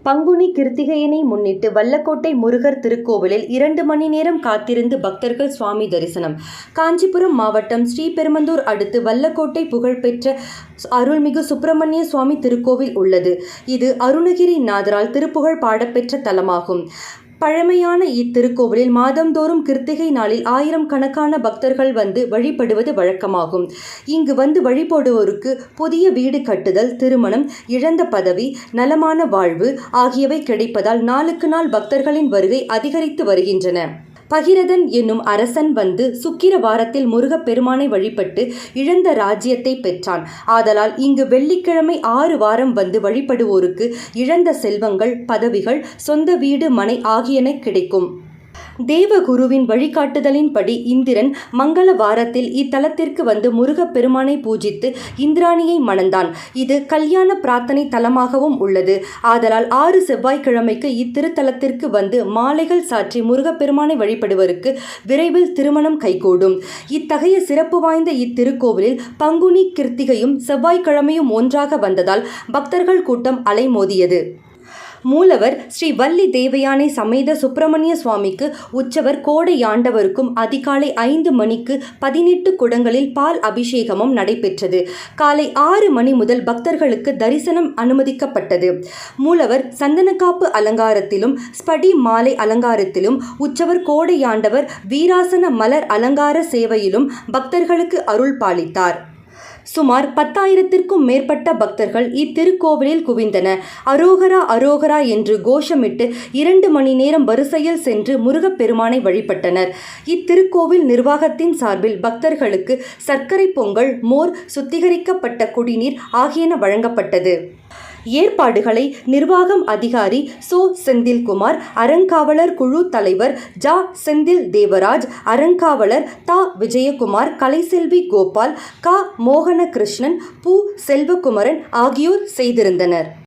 பங்குனி கிருத்திகையினை முன்னிட்டு வல்லக்கோட்டை முருகர் திருக்கோவிலில் 2 மணி நேரம் காத்திருந்து பக்தர்கள் சுவாமி தரிசனம். காஞ்சிபுரம் மாவட்டம் ஸ்ரீபெரும்புதூர் அடுத்து வல்லக்கோட்டை புகழ்பெற்ற அருள்மிகு சுப்பிரமணிய சுவாமி திருக்கோவில் உள்ளது. இது அருணகிரி நாதரால் திருப்புகழ் பாடப்பெற்ற தலமாகும். பழமையான இத்திருக்கோவிலில் மாதந்தோறும் கிருத்திகை நாளில் 1000 கணக்கான பக்தர்கள் வந்து வழிபடுவது வழக்கமாகும். இங்கு வந்து வழிபடுவோருக்கு புதிய வீடு கட்டுதல், திருமணம், இழந்த பதவி, நலமான வாழ்வு ஆகியவை கிடைப்பதால் நாளுக்கு நாள் பக்தர்களின் வருகை அதிகரித்து வருகின்றன. பகிரதன் என்னும் அரசன் வந்து சுக்கிர வாரத்தில் முருகப்பெருமானை வழிபட்டு இழந்த ராஜ்யத்தை பெற்றான். ஆதலால் இங்கு வெள்ளிக்கிழமை 6 வாரம் வந்து வழிபடுவோருக்கு இழந்த செல்வங்கள், பதவிகள், சொந்த வீடு, மனை ஆகியன கிடைக்கும். தேவகுருவின் வழிகாட்டுதலின்படி இந்திரன் மங்கள வாரத்தில் இத்தலத்திற்கு வந்து முருகப்பெருமானை பூஜித்து இந்திராணியை மணந்தான். இது கல்யாண பிரார்த்தனை தலமாகவும் உள்ளது. ஆதலால் 6 செவ்வாய்க்கிழமைக்கு இத்திருத்தலத்திற்கு வந்து மாலைகள் சாற்றி முருகப்பெருமானை வழிபடுவருக்கு விரைவில் திருமணம் கைகூடும். இத்தகைய சிறப்பு வாய்ந்த இத்திருக்கோவிலில் பங்குனி கிருத்திகையும் செவ்வாய்க்கிழமையும் ஒன்றாக வந்ததால் பக்தர்கள் கூட்டம் அலைமோதியது. மூலவர் ஸ்ரீ வள்ளி தேவயானை சமேத சுப்பிரமணிய சுவாமிக்கு உற்சவர் கோடையாண்டவருக்கும் அதிகாலை 5 மணிக்கு 18 குடங்களில் பால் அபிஷேகமும் நடைபெற்றது. காலை 6 மணி முதல் பக்தர்களுக்கு தரிசனம் அனுமதிக்கப்பட்டது. மூலவர் சந்தனக்காப்பு அலங்காரத்திலும் ஸ்படி மாலை அலங்காரத்திலும், உற்சவர் கோடையாண்டவர் வீராசன மலர் அலங்கார சேவையிலும் பக்தர்களுக்கு அருள் பாலித்தார். சுமார் 10,000த்திற்கும் மேற்பட்ட பக்தர்கள் இத்திருக்கோவிலில் குவிந்தனர். அரோகரா அரோகரா என்று கோஷமிட்டு 2 மணி நேரம் வரிசையில் சென்று முருகப்பெருமானை வழிபட்டனர். இத்திருக்கோவில் நிர்வாகத்தின் சார்பில் பக்தர்களுக்கு சர்க்கரை பொங்கல், மோர், சுத்திகரிக்கப்பட்ட குடிநீர் ஆகியன வழங்கப்பட்டது. ஏற்பாடுகளை நிர்வாகம் அதிகாரி சோ. செந்தில்குமார், அறங்காவலர் குழு தலைவர் ஜ. செந்தில் தேவராஜ், அறங்காவலர் த. விஜயகுமார், கலைசெல்வி கோபால், க. மோகனகிருஷ்ணன், பு. செல்வகுமரன் ஆகியோர் செய்திருந்தனர்.